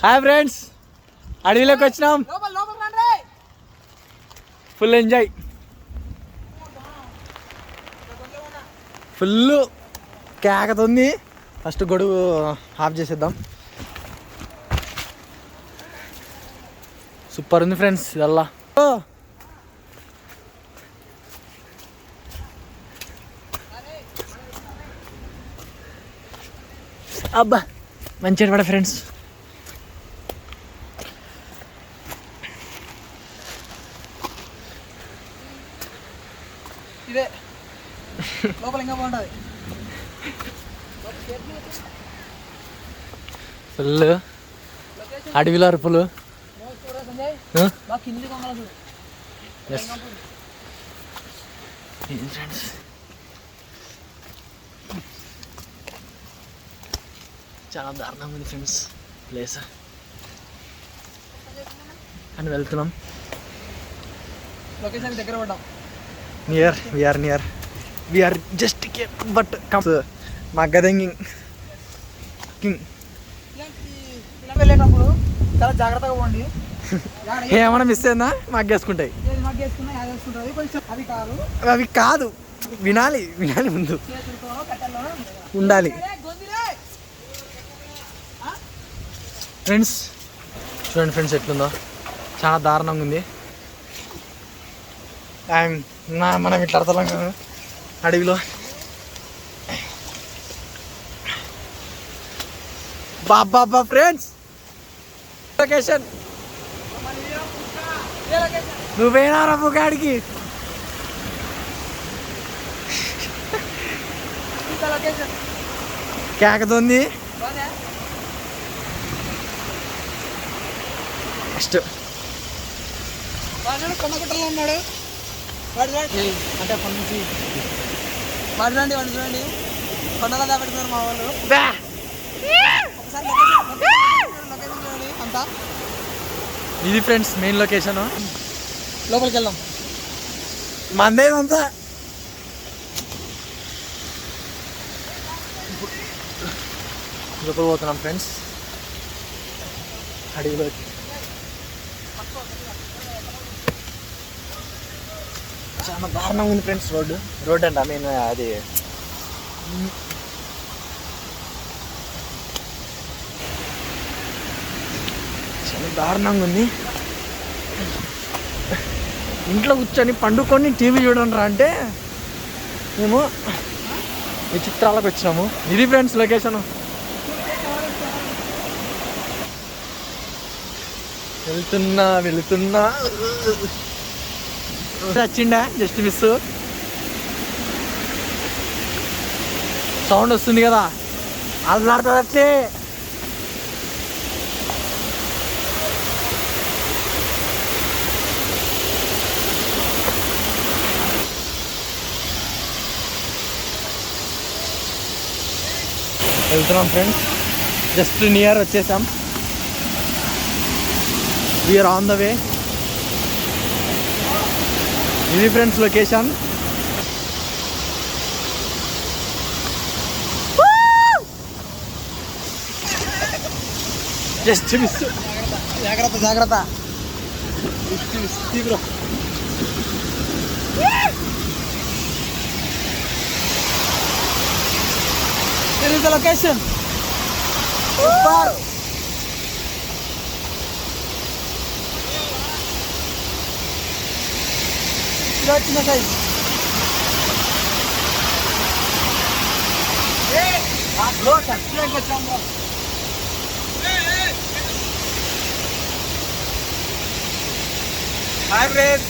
Hi friends, అడవిలోకి వచ్చినాం. Full enjoy, full కేకతుంది. ఫస్ట్ గొడుగు ఆఫ్ చేసేద్దాం. సూపర్ ఉంది ఫ్రెండ్స్ ఇదల్లా. అబ్బా మంచిగా పడ ఫ్రెండ్స్. ఇదే లోపల ఇంకా బాగుంటుంది. ఫుల్ అడవిలో అరుపులు. చాలా దారుణంగా ఉంది ఫ్రెండ్స్ ప్లేస్. అని వెళ్తున్నాం. లొకేషన్ దగ్గర పడ్డాం. నియర్ వీఆర్ జస్ట్ బట్ మా గదంగింగ్ వెళ్ళేటప్పుడు చాలా జాగ్రత్తగా పోండి. ఏమన్నా మిస్ అయిందా మాకు వేసుకుంటాయి. అవి కాదు, వినాలి ముందు ఉండాలి. ఫ్రెండ్స్ చూడండి ఫ్రెండ్స్ ఎట్లుందో, చాలా దారుణంగా ఉంది. మనం ఇట్లా అడతలం కదా అడవిలో. బాబా ఫ్రెండ్స్ లొకేషన్. నువ్వేనారా పుగాడికి? కేకతుంది. నెక్స్ట్ కొన్నగుట్టలో ఉన్నాడు. అంటే అప్పటి నుంచి వాడు చూడండి కొండలా దాపెడుతున్నారు మా వాళ్ళు. ఒకసారి లొకేషన్ చూడండి అంతా. ఇది ఫ్రెండ్స్ మెయిన్ లొకేషన్. లోపలికి వెళ్దాం. మందేదంతా లోపల పోతున్నాం ఫ్రెండ్స్ అడవిలో. చాలా దారుణంగా ఉంది ఫ్రెండ్స్ రోడ్ అండి. ఐ మీన్ అది చాలా దారుణంగా ఉంది. ఇంట్లో కూర్చొని పండుకొని టీవీ చూడండి రా అంటే మేము విచిత్రాలకు వచ్చినాము. ఇది ఫ్రెండ్స్ లొకేషన్. వెళుతున్నా వచ్చిండా జస్ట్ మిస్. సౌండ్ వస్తుంది కదా, అల్లాడుతుంది అట్లే. వెళ్తున్నాం ఫ్రెండ్స్, జస్ట్ నియర్ వచ్చేసాం. We're on the way. ఇది ఫ్రెండ్స్ లొకేషన్. Just miss. జాగ్రత్త. This is the location. Super. చిన్న సైజ్. Hi friends.